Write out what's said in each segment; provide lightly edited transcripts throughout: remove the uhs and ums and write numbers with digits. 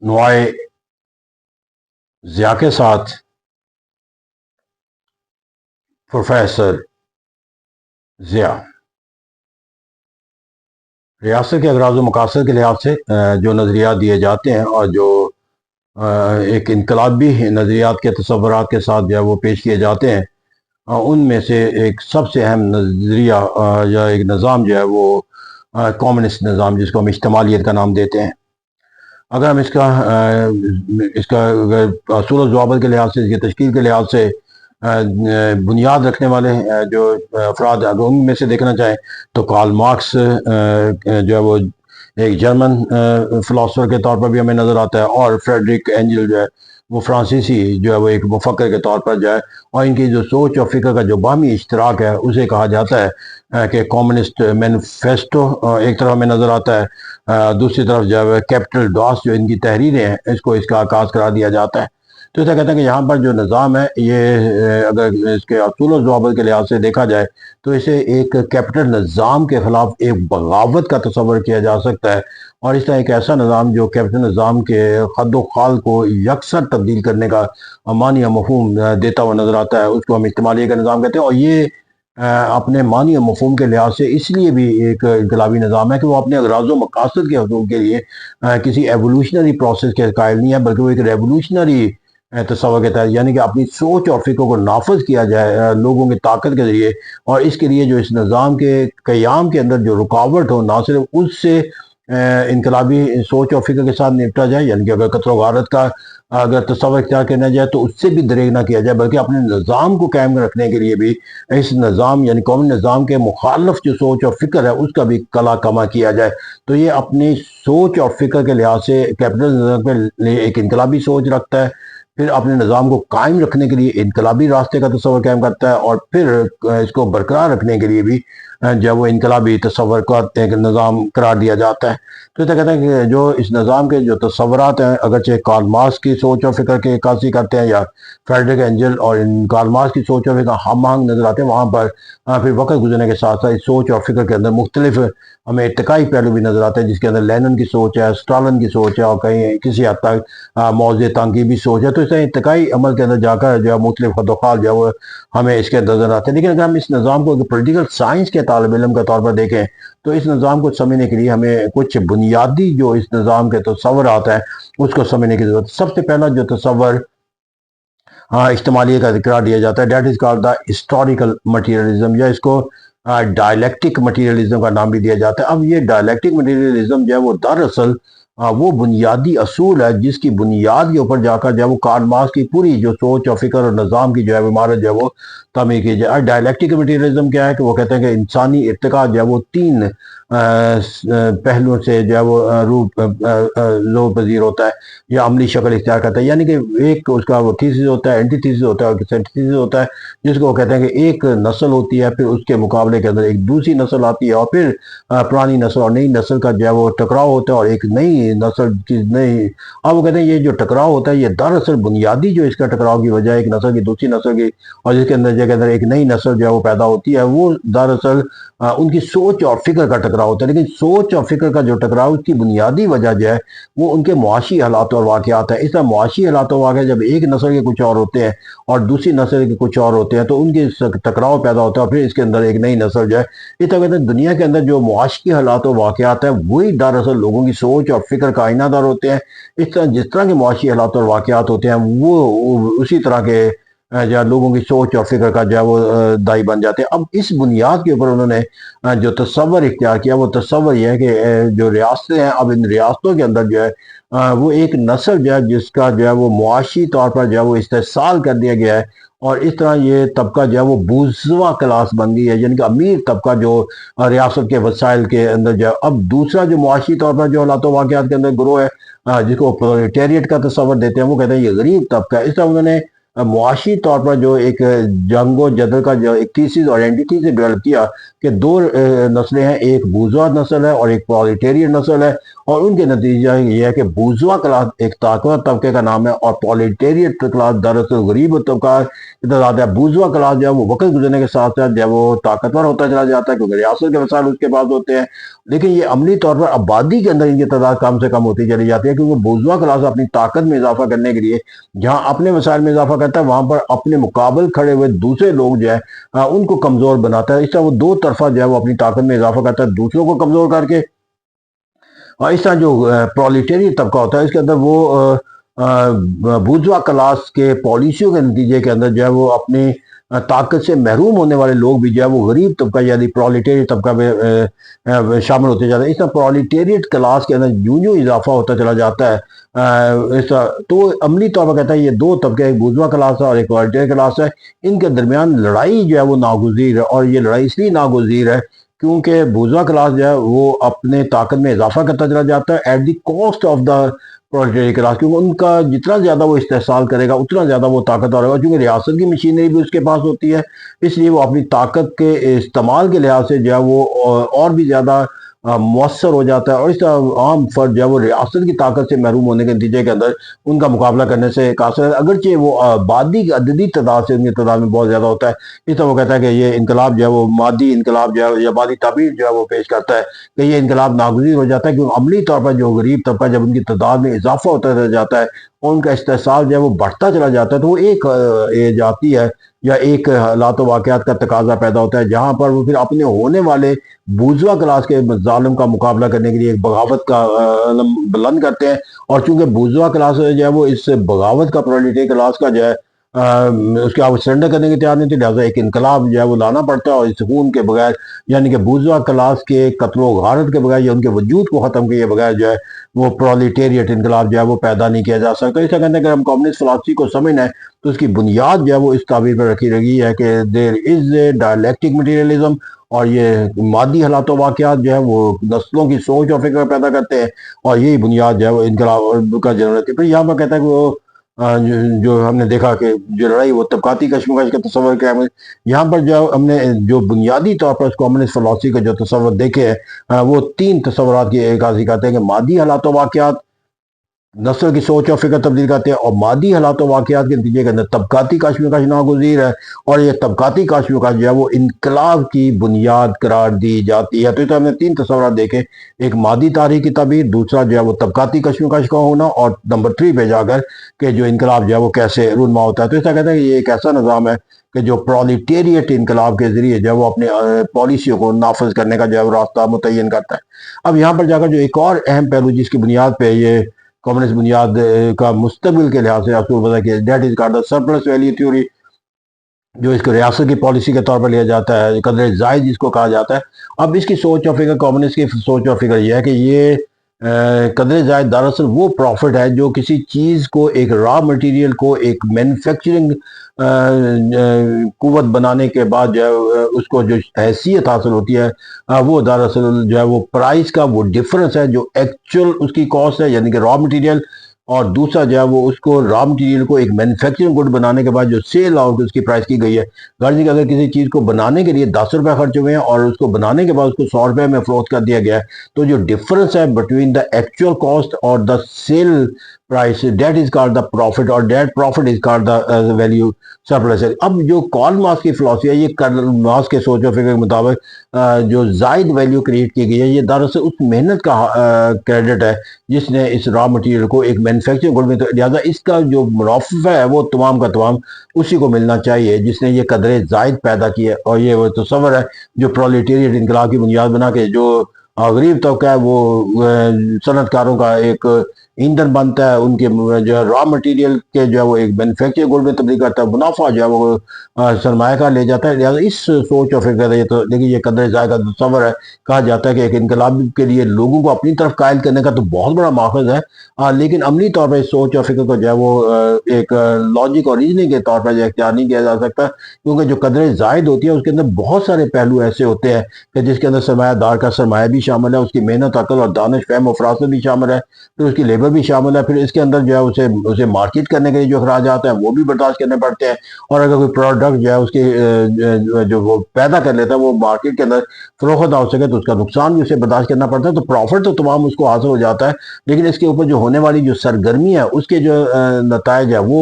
نوائے ضیاء کے ساتھ پروفیسر ضیاء ریاست کے اغراض و مقاصد کے لحاظ سے جو نظریات دیے جاتے ہیں اور جو ایک انقلابی نظریات کے تصورات کے ساتھ جو ہے وہ پیش کیے جاتے ہیں، ان میں سے ایک سب سے اہم نظریہ یا ایک نظام جو ہے وہ کمیونسٹ نظام، جس کو ہم اجتماعیت کا نام دیتے ہیں۔ اگر ہم اس کا اگر اصول و ضوابط کے لحاظ سے، اس کی تشکیل کے لحاظ سے بنیاد رکھنے والے جو افراد اگر ان میں سے دیکھنا چاہیں تو کارل مارکس جو ہے وہ ایک جرمن فلاسفر کے طور پر بھی ہمیں نظر آتا ہے، اور فریڈرک اینجل جو ہے وہ فرانسیسی جو ہے وہ ایک مفکر کے طور پر جو ہے، اور ان کی جو سوچ اور فکر کا جو باہمی اشتراک ہے اسے کہا جاتا ہے کہ کمیونسٹ مینیفیسٹو ایک طرف ہمیں نظر آتا ہے، دوسری طرف جو ہے کیپٹل ڈاس جو ان کی تحریریں ہیں اس کا آغاز قرار دیا جاتا ہے۔ تو ایسا کہتے ہیں کہ یہاں پر جو نظام ہے یہ اگر اس کے اصول و ضوابط کے لحاظ سے دیکھا جائے تو اسے ایک کیپٹل نظام کے خلاف ایک بغاوت کا تصور کیا جا سکتا ہے، اور اس طرح ایک ایسا نظام جو کیپٹل نظام کے خد و خال کو یکسر تبدیل کرنے کا معنی و مفہوم دیتا ہوا نظر آتا ہے، اس کو ہم اجتماعیت کا نظام کہتے ہیں۔ اور یہ اپنے معنی و مفہوم کے لحاظ سے اس لیے بھی ایک انقلابی نظام ہے کہ وہ اپنے اغراض و مقاصد کے حصول کے لیے کسی ایوولوشنری پروسیس کے قائل نہیں ہے، بلکہ وہ ایک ریولوشنری تصور کے تحت، یعنی کہ اپنی سوچ اور فکر کو نافذ کیا جائے لوگوں کی طاقت کے ذریعے، اور اس کے لیے جو اس نظام کے قیام کے اندر جو رکاوٹ ہو، نہ صرف اس سے انقلابی سوچ اور فکر کے ساتھ نپٹا جائے، یعنی کہ اگر قتل و غارت کا اگر تصور اختیار کرنا جائے تو اس سے بھی دریغ نہ کیا جائے، بلکہ اپنے نظام کو قائم رکھنے کے لیے بھی اس نظام یعنی قومی نظام کے مخالف جو سوچ اور فکر ہے اس کا بھی کلا کما کیا جائے۔ تو یہ اپنی سوچ اور فکر کے لحاظ سے کیپٹل نظام کے لیے ایک انقلابی سوچ رکھتا ہے، پھر اپنے نظام کو قائم رکھنے کے لیے انقلابی راستے کا تصور قائم کرتا ہے، اور پھر اس کو برقرار رکھنے کے لیے بھی جب وہ انقلابی تصور کا ایک نظام قرار دیا جاتا ہے۔ تو یہ کہتے ہیں کہ جو اس نظام کے جو تصورات ہیں، اگرچہ کارل مارکس کی سوچ اور فکر کی عکاسی کرتے ہیں یا فریڈرک اینجل، اور ان کارل مارکس کی سوچ اور فکر ہم آہنگ نظر آتے ہیں، وہاں پر پھر وقت گزرنے کے ساتھ ساتھ اس سوچ اور فکر کے اندر مختلف ہمیں ارتقائی پہلو بھی نظر آتے ہیں، جس کے اندر لینن کی سوچ ہے، اسٹالن کی سوچ ہے، اور کہیں کسی حد تک موضوع تنقیبی سوچ ہے۔ تو اس طرح ارتقائی عمل کے اندر جا کر جو ہے مختلف خد و خال جو ہے وہ ہمیں اس کے نظر آتے ہیں۔ لیکن اگر ہم اس نظام کو پولیٹیکل سائنس کے طالب علم کے طور پر دیکھیں تو اس نظام کو سمجھنے کے لیے ہمیں کچھ بنیادی جو اس نظام کے تصورات ہیں اس کو سمجھنے کی ضرورت ہے۔ سب سے پہلا جو تصور اجتماعیت کا ذکر دیا جاتا ہے، that is called the historical materialism, یا اس کو ڈائلیکٹک مٹیریلزم کا نام بھی دیا جاتا ہے۔ اب یہ ڈائلیکٹک مٹیریلزم جو ہے وہ دراصل وہ بنیادی اصول ہے جس کی بنیاد کے اوپر جا کر جو ہے وہ کارل مارکس کی پوری جو سوچ اور فکر اور نظام کی جو ہے عمارت جو ہے وہ تعمیر کی جائے۔ ڈائلیکٹک مٹیریلزم کیا ہے کہ وہ کہتے ہیں کہ انسانی ارتقاء جو ہے وہ تین پہلوؤں سے جو ہے وہ ظہور پذیر ہوتا ہے یا عملی شکل اختیار کرتا ہے، یعنی کہ ایک اس کا وہ تھیسس ہوتا ہے، اینٹی تھیسس ہوتا ہے، اور سینٹیسس ہوتا ہے، جس کو وہ کہتے ہیں کہ ایک نسل ہوتی ہے، پھر اس کے مقابلے کے اندر ایک دوسری نسل آتی ہے، اور پھر پرانی نسل اور نئی نسل کا جو ہے وہ ٹکراؤ ہوتا ہے، اور ایک نئی نسل کی نئی اب وہ کہتے ہیں یہ جو ٹکراؤ ہوتا ہے یہ دراصل بنیادی جو اس کا ٹکراؤ کی وجہ ایک نسل کی دوسری نسل کی، اور جس کے اندر ایک نئی نسل جو ہے وہ پیدا ہوتی ہے، وہ دراصل ان کی سوچ اور فکر کا ٹکراؤ ہوتا ہے۔ لیکن سوچ اور فکر کا جو ٹکراؤ اس کی بنیادی وجہ جو ہے وہ ان کے معاشی حالات اور واقعات ہیں۔ اس طرح معاشی حالات اور واقعات جب ایک نسل کے کچھ اور ہوتے ہیں اور دوسری نسل کے کچھ اور ہوتے ہیں تو ان کے ٹکراؤ پیدا ہوتا ہے، اور پھر اس کے اندر ایک نئی نسل جو ہے اس طرح کہتے ہیں دنیا کے اندر جو معاشی حالات و واقعات ہیں وہی دراصل لوگوں کی سوچ اور فکر کا آئینہ دار ہوتے ہیں۔ اس طرح جس طرح کے معاشی حالات اور واقعات ہوتے ہیں وہ اسی طرح کے جو لوگوں کی سوچ اور فکر کا جو ہے وہ دائی بن جاتے ہیں۔ اب اس بنیاد کے اوپر انہوں نے جو تصور اختیار کیا وہ تصور یہ ہے کہ جو ریاستیں ہیں، اب ان ریاستوں کے اندر جو ہے وہ ایک نسل جو ہے جس کا جو ہے وہ معاشی طور پر جو ہے وہ استحصال کر دیا گیا ہے، اور اس طرح یہ طبقہ جو ہے وہ بورژوا کلاس بن گئی ہے، یعنی کہ امیر طبقہ جو ریاست کے وسائل کے اندر جو ہے۔ اب دوسرا جو معاشی طور پر جو حالات و واقعات کے اندر گروہ ہے جس کو پرولیٹیریٹ کا تصور دیتے ہیں، وہ کہتے ہیں یہ غریب طبقہ ہے۔ اس طرح انہوں نے معاشی طور پر جو ایک جنگ و جدل کا جو ایک تھیسس اور اینٹی تھیسس ڈیولپ کیا کہ دو نسلیں ہیں، ایک بورژوا نسل ہے اور ایک پرولیٹیرین نسل ہے، اور ان کے نتیجہ یہ ہے کہ بورژوا کلاس ایک طاقتور طبقے کا نام ہے اور پرولیٹیرین کلاس دراصل غریب طبقہ اتنا ہے۔ بورژوا کلاس جو ہے وہ وقت گزرنے کے ساتھ ساتھ جو ہے وہ طاقتور ہوتا چلا جاتا ہے کیونکہ ریاست کے وسائل اس کے پاس ہوتے ہیں، لیکن یہ عملی طور پر آبادی کے اندر ان کی تعداد کم سے کم ہوتی چلی جاتی ہے کیونکہ بورژوا کلاس اپنی طاقت میں اضافہ کرنے کے لیے جہاں اپنے وسائل میں اضافہ کرتا ہے وہاں پر اپنے مقابل کھڑے ہوئے دوسرے لوگ جو ہے ان کو کمزور بناتا ہے۔ اس طرح وہ دو طرفہ جو ہے وہ اپنی طاقت میں اضافہ کرتا ہے دوسروں کو کمزور کر کے، اور اس طرح جو پرولیٹیرین طبقہ ہوتا ہے اس کے اندر وہ بورژوا کلاس کے پالیسیوں کے نتیجے کے اندر جو ہے وہ اپنی طاقت سے محروم ہونے والے لوگ بھی جو ہے وہ غریب طبقہ یعنی پرولیٹیرین طبقہ میں شامل ہوتے جاتے ہیں۔ اس طرح پرولیٹیرین کلاس کے اندر یوں اضافہ ہوتا چلا جاتا ہے، اس طرح تو عملی طور پر کہتا ہے یہ دو طبقے، ایک بورژوا کلاس ہے اور ایک پرولیٹیرین کلاس ہے، ان کے درمیان لڑائی جو ہے وہ ناگزیر ہے، اور یہ لڑائی اس لیے ناگزیر ہے کیونکہ بورژوا کلاس جو ہے وہ اپنے طاقت میں اضافہ کرتا چلا جاتا ہے at the cost of the proletarian class, کیونکہ ان کا جتنا زیادہ وہ استحصال کرے گا اتنا زیادہ وہ طاقتور ہوگا، کیونکہ ریاست کی مشینری بھی اس کے پاس ہوتی ہے، اس لیے وہ اپنی طاقت کے استعمال کے لحاظ سے جو ہے وہ اور بھی زیادہ مؤثر ہو جاتا ہے، اور اس طرح عام فرد جو ہے وہ ریاست کی طاقت سے محروم ہونے کے نتیجے کے اندر ان کا مقابلہ کرنے سے قاصر ہے، اگرچہ وہ آبادی کی عددی تعداد سے ان کی تعداد میں بہت زیادہ ہوتا ہے۔ اس طرح وہ کہتا ہے کہ یہ انقلاب جو ہے وہ مادی انقلاب جو ہے یا مادی تعبیر جو ہے وہ پیش کرتا ہے کہ یہ انقلاب ناگزیر ہو جاتا ہے کیونکہ عملی طور پر جو غریب طبقہ جب ان کی تعداد میں اضافہ ہوتا چلا جاتا ہے اور ان کا استحصال جو ہے وہ بڑھتا چلا جاتا ہے تو وہ ایک ایج آتی ہے یا ایک حالات و واقعات کا تقاضا پیدا ہوتا ہے جہاں پر وہ پھر اپنے ہونے والے بورژوا کلاس کے ظالم کا مقابلہ کرنے کے لیے ایک بغاوت کا علم بلند کرتے ہیں، اور چونکہ بورژوا کلاس جو ہے وہ اس بغاوت کا پرولیٹیرین کلاس کا جو ہے اس کے آپ سرنڈر کرنے کی تیار نہیں تھی، لہٰذا ایک انقلاب جو ہے وہ لانا پڑتا ہے، اور سکون کے بغیر یعنی کہ بورژوا کلاس کے قتل و غارت کے بغیر یا ان کے وجود کو ختم کیے بغیر جو ہے وہ پرولیٹیریٹ انقلاب جو ہے وہ پیدا نہیں کیا جا سکتا۔ اس طرح کہتے ہیں کہ ہم کمیونسٹ فلسفی کو سمجھنا ہے تو اس کی بنیاد جو ہے وہ اس تعبیر پر رکھی رہی ہے کہ دیر از اے ڈائلیکٹک مٹیریلزم، اور یہ مادی حالات و واقعات جو ہے وہ نسلوں کی سوچ اور فکر پیدا کرتے ہیں، اور یہی بنیاد جو ہے وہ انقلاب کا جنم رہتی ہے۔ پھر یہاں پر کہتا ہے کہ وہ جو ہم نے دیکھا کہ جو لڑائی وہ طبقاتی کشمکش کا تصور کیا ہے، یہاں پر جو ہم نے جو بنیادی طور پر اس کمیونسٹ فلسفی کا جو تصور دیکھے ہیں وہ تین تصورات کی ایک حاضر کرتے ہیں کہ مادی حالات و واقعات نسل کی سوچ اور فکر تبدیل کرتے ہیں، اور مادی حالات و واقعات کے نتیجے کے اندر طبقاتی کشمکش ناگزیر ہے، اور یہ طبقاتی کشمکش جو ہے وہ انقلاب کی بنیاد قرار دی جاتی ہے۔ تو اس طرح ہم نے تین تصورات دیکھے، ایک مادی تاریخ کی تعبیر، دوسرا جو ہے وہ طبقاتی کشمکش کا ہونا، اور نمبر 3 پہ جا کر کہ جو انقلاب جو ہے وہ کیسے رونما ہوتا ہے۔ تو اس طرح کہتے ہیں کہ یہ ایک ایسا نظام ہے کہ جو پرولیٹیریٹ انقلاب کے ذریعے جو ہے وہ اپنے پالیسیوں کو نافذ کرنے کا جو ہے وہ راستہ متعین کرتا ہے۔ اب یہاں پر جا کر جو ایک اور اہم پہلو جس کی بنیاد پہ یہ کمیونسٹ بنیاد کا مستقبل کے لحاظ سے اصول وضع کیا، that is called surplus value theory, جو اس کو ریاست کی پالیسی کے طور پر لیا جاتا ہے، قدر زائد جس کو کہا جاتا ہے۔ اب اس کی سوچ اور فکر، کمیونسٹ کی سوچ اور فکر یہ ہے کہ یہ قدر زائد دراصل وہ پروفٹ ہے جو کسی چیز کو، ایک را مٹیریل کو ایک مینوفیکچرنگ قوت بنانے کے بعد جو ہے اس کو جو حیثیت حاصل ہوتی ہے وہ دراصل جو ہے وہ پرائز کا وہ ڈفرنس ہے جو ایکچول اس کی کاسٹ ہے یعنی کہ را مٹیریل، اور دوسرا جو ہے وہ اس کو را مٹیریل کو ایک مینوفیکچرنگ گڈ بنانے کے بعد جو سیل آؤٹ اس کی پرائز کی گئی ہے۔ غرض کہ اگر کسی چیز کو بنانے کے لیے 10 روپے خرچ ہوئے ہیں اور اس کو بنانے کے بعد اس کو 100 روپے میں فروخت کر دیا گیا ہے، تو جو ڈفرنس ہے بٹوین دا ایکچوئل کاسٹ اور the sale price, that is called the profit, اور that profit is called the value surplus. اب جو کارل مارکس کی فلسفی ہے، یہ کارل مارکس کے سوچ و فکر کے مطابق جو زائد ویلیو کریٹ کی گئی ہے یہ دراصل اس محنت کا کریڈٹ ہے جس نے اس را مٹیریل کو ایک مینوفیکچرنگ گڈ میں، لہٰذا اس کا جو منافع ہے وہ تمام کا تمام اسی کو ملنا چاہیے جس نے یہ قدر زائد پیدا کی ہے۔ اور یہ وہ تصور ہے جو پرولیٹیریٹ انقلاب کی بنیاد بنا کے جو غریب طبقہ ہے وہ صنعت کاروں کا ایک ایندھن بنتا ہے، ان کے جو ہے را مٹیریل کے جو ہے وہ ایک مینوفیکچرنگ گڈ میں تبدیل کرتا ہے، منافع جو ہے وہ سرمایہ کار لے جاتا ہے۔ لہٰذا اس سوچ اور فکر ہے تو لیکن یہ قدر زائد کا تصور ہے، کہا جاتا ہے کہ ایک انقلاب کے لیے لوگوں کو اپنی طرف قائل کرنے کا تو بہت بڑا ماخذ ہے، لیکن عملی طور پر اس سوچ اور فکر کو جو ہے وہ ایک لاجک اور ریزننگ کے طور پر جو اختیار نہیں کیا جا سکتا، کیونکہ جو قدر زائد ہوتی ہے اس کے اندر بہت سارے پہلو ایسے ہوتے ہیں کہ جس کے اندر سرمایہ دار کا سرمایہ بھی شامل ہے، اس کی محنت، عقل اور دانش، فہم و فراست بھی شامل ہے، پھر اس کی لیبر ڈالر بھی شامل ہے، پھر اس کے اندر جو ہے اسے مارکیٹ کرنے کے لیے جو اخراجات ہیں وہ بھی برداشت کرنے پڑتے ہیں، اور اگر کوئی پروڈکٹ جو ہے اس کے جو وہ پیدا کر لیتا ہے وہ مارکیٹ کے اندر فروخت نہ ہو سکے تو اس کا نقصان بھی اسے برداشت کرنا پڑتا ہے۔ تو پروفٹ تو تمام اس کو حاصل ہو جاتا ہے، لیکن اس کے اوپر جو ہونے والی جو سرگرمی ہے اس کے جو نتائج ہے وہ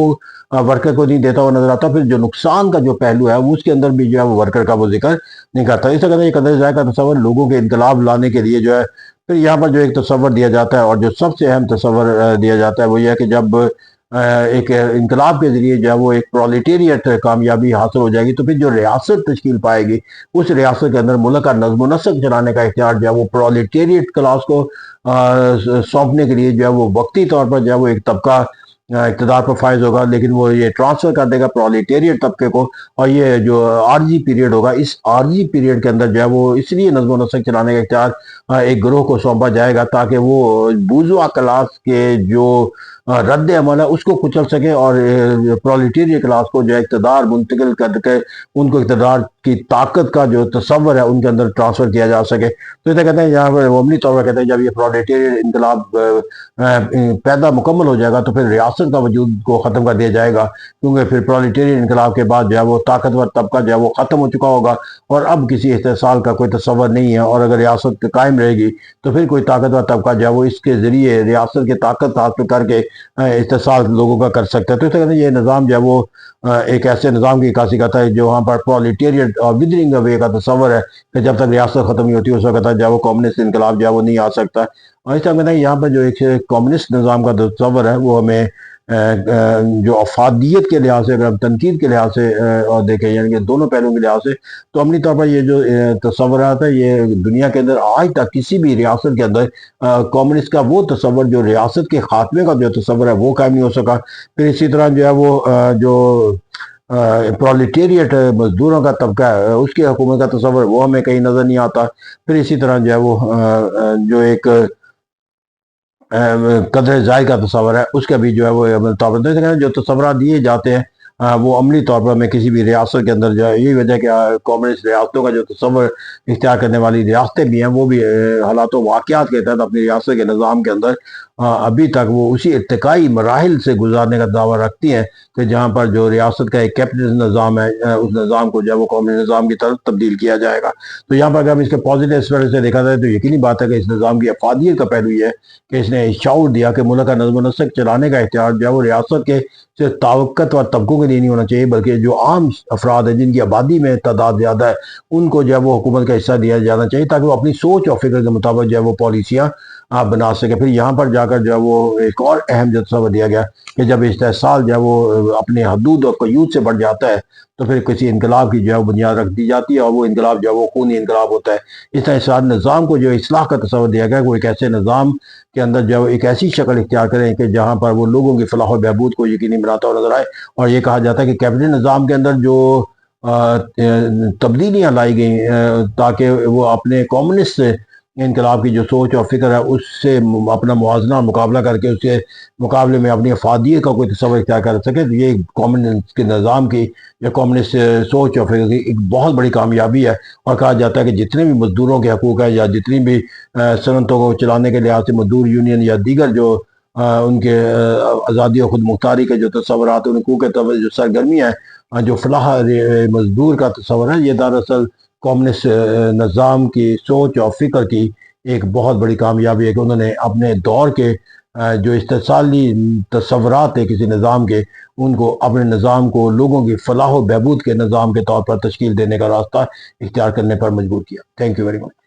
ورکر کو نہیں دیتا ہوا نظر آتا۔ پھر جو نقصان کا جو پہلو ہے اس کے اندر بھی جو ہے وہ ورکر کا وہ ذکر نہیں کرتا۔ اس طرح یہ قدر ضائع کا تصور لوگوں کے انقلاب لانے کے لیے جو ہے، پھر یہاں پر جو ایک تصور دیا جاتا ہے اور جو سب سے اہم تصور دیا جاتا ہے وہ یہ ہے کہ جب ایک انقلاب کے ذریعے جو ہے وہ ایک پرولیٹیریٹ کامیابی حاصل ہو جائے گی تو پھر جو ریاست تشکیل پائے گی اس ریاست کے اندر ملک کا نظم و نسق چلانے کا اختیار جو ہے وہ پرولیٹیریٹ کلاس کو سونپنے کے لیے جو ہے وہ وقتی طور پر جو ہے وہ ایک طبقہ اقتدار پر فائز ہوگا، لیکن وہ یہ ٹرانسفر کر دے گا پرولیٹیریٹ طبقے کو، اور یہ جو عارضی پیریڈ ہوگا اس عارضی پیریڈ کے اندر جو ہے وہ اس لیے نظم و نسق چلانے کا اختیار ایک گروہ کو سونپا جائے گا تاکہ وہ بورژوا کلاس کے جو رد عمل ہے اس کو کچل سکے اور پرولیٹیریٹ کلاس کو جو اقتدار منتقل کر کے ان کو اقتدار کی طاقت کا جو تصور ہے ان کے اندر ٹرانسفر کیا جا سکے۔ تو اسے کہتے ہیں یہاں پر عملی طور پر کہتے ہیں جب یہ پرولیٹیریٹ انقلاب پیدا مکمل ہو جائے گا تو پھر ریاست کا وجود کو ختم کر دیا جائے گا، کیونکہ پھر پرولیٹیریٹ انقلاب کے بعد جو ہے وہ طاقتور طبقہ جو ہے وہ ختم ہو چکا ہوگا اور اب کسی استحصال کا کوئی تصور نہیں ہے، اور اگر ریاست قائم رہے گی تو پھر کوئی طاقتور طبقہ جو ہے وہ اس کے ذریعے ریاست کی طاقت حاصل کر کے استحصال لوگوں کا کر سکتا ہے۔ تو اس طرح یہ نظام جو ہے وہ ایک ایسے نظام کی عکاسی کرتا ہے جو وہاں پر پرولیٹیریٹ اور ودرنگ اوے کا تصور ہے کہ جب تک ریاست ختم نہیں ہوتی اس وقت جو ہے وہ کمیونسٹ انقلاب جو ہے وہ نہیں آ سکتا۔ اور اس طرح کہتے ہیں یہاں پر جو ایک کمیونسٹ نظام کا تصور ہے وہ ہمیں جو افادیت کے لحاظ سے اگر ہم تنقید کے لحاظ سے اور دیکھیں یعنی کہ دونوں پہلوؤں کے لحاظ سے تو عملی طور پر یہ جو تصورات ہے یہ دنیا کے اندر آج تک کسی بھی ریاست کے اندر کمیونسٹ کا وہ تصور جو ریاست کے خاتمے کا جو تصور ہے وہ قائم نہیں ہو سکا۔ پھر اسی طرح جو ہے وہ جو پرولیٹیریٹ مزدوروں کا طبقہ ہے اس کی حکومت کا تصور وہ ہمیں کہیں نظر نہیں آتا۔ پھر اسی طرح جو ہے وہ جو ایک قدر ضائع کا تصور ہے اس کا بھی جو ہے وہ جو تصورات دیے جاتے ہیں وہ عملی طور پر ہمیں کسی بھی ریاست کے اندر جو ہے یہی وجہ ہے کہ کمیونسٹ ریاستوں کا جو تصور اختیار کرنے والی ریاستیں بھی ہیں وہ بھی حالات و واقعات کے تحت اپنی ریاست کے نظام کے اندر ابھی تک وہ اسی ارتقائی مراحل سے گزارنے کا دعویٰ رکھتی ہیں کہ جہاں پر جو ریاست کا ایک کیپٹلسٹ نظام ہے اس نظام کو جو ہے وہ قومی نظام کی طرف تبدیل کیا جائے گا۔ تو یہاں پر اگر ہم اس کے پازیٹیو اسپیکٹ سے دیکھا جائے تو یقینی بات ہے کہ اس نظام کی افادیت کا پہلو یہ ہے کہ اس نے شعور دیا کہ ملک کا نظم و نسق چلانے کا اختیار جو ہے وہ ریاست کے صرف طاقتور طبقوں کے لیے نہیں ہونا چاہیے بلکہ جو عام افراد ہیں جن کی آبادی میں تعداد زیادہ ہے ان کو جو ہے وہ حکومت کا حصہ دیا جانا چاہیے تاکہ وہ اپنی سوچ اور فکر کے مطابق جو ہے وہ پالیسیاں بنا سکے۔ پھر یہاں پر جا کر جو ہے وہ ایک اور اہم جو تصور دیا گیا کہ جب استحصال جو ہے وہ اپنے حدود اور قیود سے بڑھ جاتا ہے تو پھر کسی انقلاب کی جو ہے وہ بنیاد رکھ دی جاتی ہے اور وہ انقلاب جو ہے وہ خونی انقلاب ہوتا ہے۔ اس طرح اس نظام کو جو اصلاح کا تصور دیا گیا ہے وہ ایک ایسے نظام کے اندر جو ہے ایک ایسی شکل اختیار کریں کہ جہاں پر وہ لوگوں کی فلاح و بہبود کو یقینی بناتا ہوا نظر آئے، اور یہ کہا جاتا ہے کہ کیبنٹ نظام کے اندر جو تبدیلیاں لائی گئیں تاکہ وہ اپنے کمیونسٹ انقلاب کی جو سوچ اور فکر ہے اس سے اپنا موازنہ اور مقابلہ کر کے اس کے مقابلے میں اپنی افادیت کا کوئی تصور اختیار کر سکے، تو یہ کمیونسٹ کے نظام کی یا کمیونسٹ سوچ اور فکر کی ایک بہت بڑی کامیابی ہے۔ اور کہا جاتا ہے کہ جتنے بھی مزدوروں کے حقوق ہیں یا جتنی بھی صنعتوں کو چلانے کے لحاظ سے مزدور یونین یا دیگر جو ان کے آزادی و خود مختاری کے جو تصورات ان حقوق کے جو سرگرمی ہے جو فلاح مزدور کا تصور ہے یہ دراصل کمیونسٹ نظام کی سوچ اور فکر کی ایک بہت بڑی کامیابی ہے کہ انہوں نے اپنے دور کے جو استحصالی تصورات ہیں کسی نظام کے ان کو اپنے نظام کو لوگوں کی فلاح و بہبود کے نظام کے طور پر تشکیل دینے کا راستہ اختیار کرنے پر مجبور کیا۔ Thank you very much.